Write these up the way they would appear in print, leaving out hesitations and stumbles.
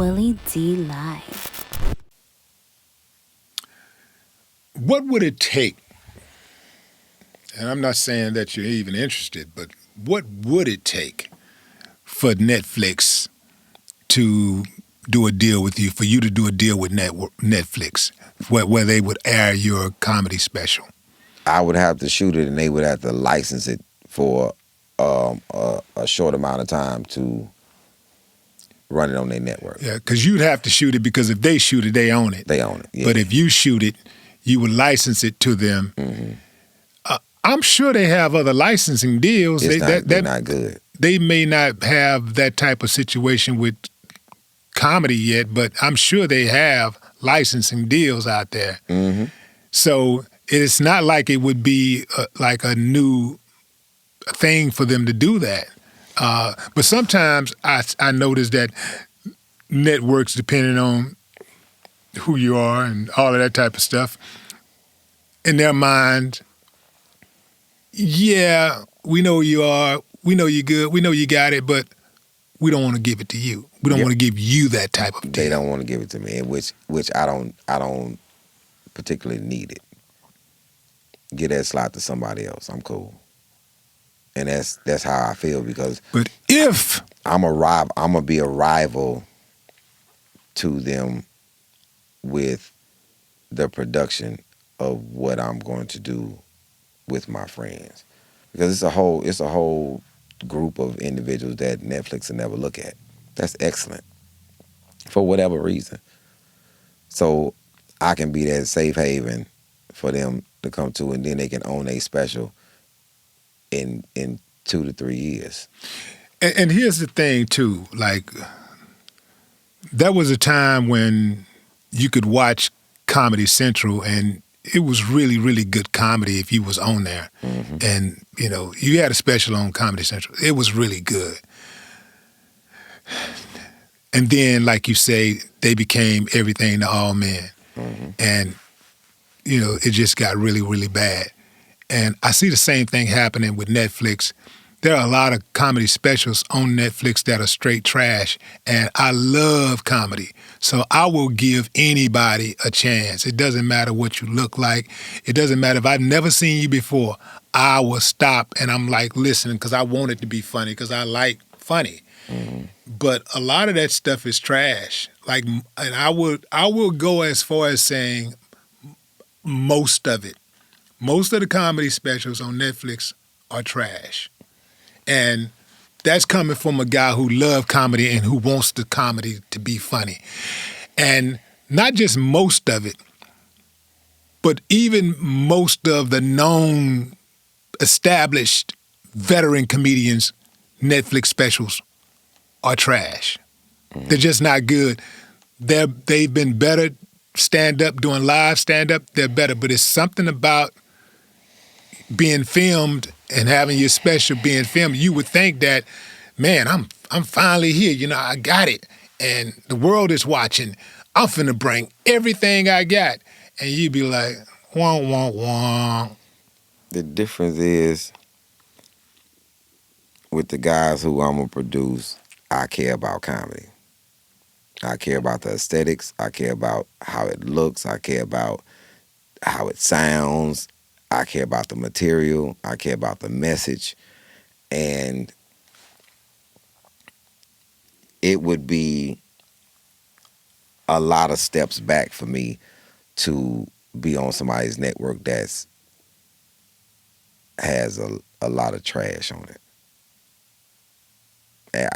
Willie D Live. What would it take? And I'm not saying that you're even interested, but what would it take for Netflix to do a deal with you, for you to do a deal with Netflix, where they would air your comedy special? I would have to shoot it, and they would have to license it for a short amount of time to run it on their network. Yeah, because you'd have to shoot it, because if they shoot it, they own it. They own it, yeah. But if you shoot it, you would license it to them. Mm-hmm. I'm sure they have other licensing deals. They're not good. They may not have that type of situation with comedy yet, but I'm sure they have licensing deals out there. Mm-hmm. So it's not like it would be like a new thing for them to do that. But sometimes I notice that networks, depending on who you are and all of that type of stuff, in their mind, yeah, we know you are, we know you're good, we know you got it, but we don't want to give it to you. We don't want to give you that type of deal. They don't want to give it to me, which I don't particularly need it. Give that slot to somebody else. I'm cool. And that's how I feel, because but if I'm gonna be a rival to them with the production of what I'm going to do with my friends, because it's a whole group of individuals that Netflix will never look at. That's excellent for whatever reason. So I can be that safe haven for them to come to, and then they can own a special in 2 to 3 years. And here's the thing too, like there was a time when you could watch Comedy Central and it was really, really good comedy if you was on there. Mm-hmm. And, you had a special on Comedy Central. It was really good. And then, like you say, they became everything to all men. Mm-hmm. And, it just got really, really bad. And I see the same thing happening with Netflix. There are a lot of comedy specials on Netflix that are straight trash, and I love comedy. So I will give anybody a chance. It doesn't matter what you look like. It doesn't matter if I've never seen you before. I will stop and I'm like listening because I want it to be funny, because I like funny. Mm-hmm. But a lot of that stuff is trash. Like, and I will go as far as saying most of it. Most of the comedy specials on Netflix are trash. And that's coming from a guy who loves comedy and who wants the comedy to be funny. And not just most of it, but even most of the known, established, veteran comedians' Netflix specials are trash. Mm-hmm. They're just not good. They've been better stand-up, doing live stand-up, they're better. But it's something about being filmed and having your special being filmed. You would think that, man, I'm finally here. I got it. And the world is watching. I'm finna bring everything I got. And you'd be like, wah, wah, wah. The difference is, with the guys who I'm going to produce, I care about comedy. I care about the aesthetics. I care about how it looks. I care about how it sounds. I care about the material. I care about the message. And it would be a lot of steps back for me to be on somebody's network that's has a lot of trash on it. And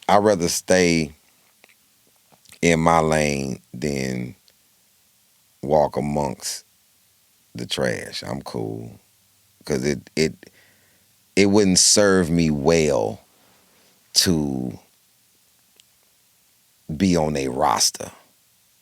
I'd rather stay in my lane than walk amongst the trash. I'm cool, because it wouldn't serve me well to be on a roster.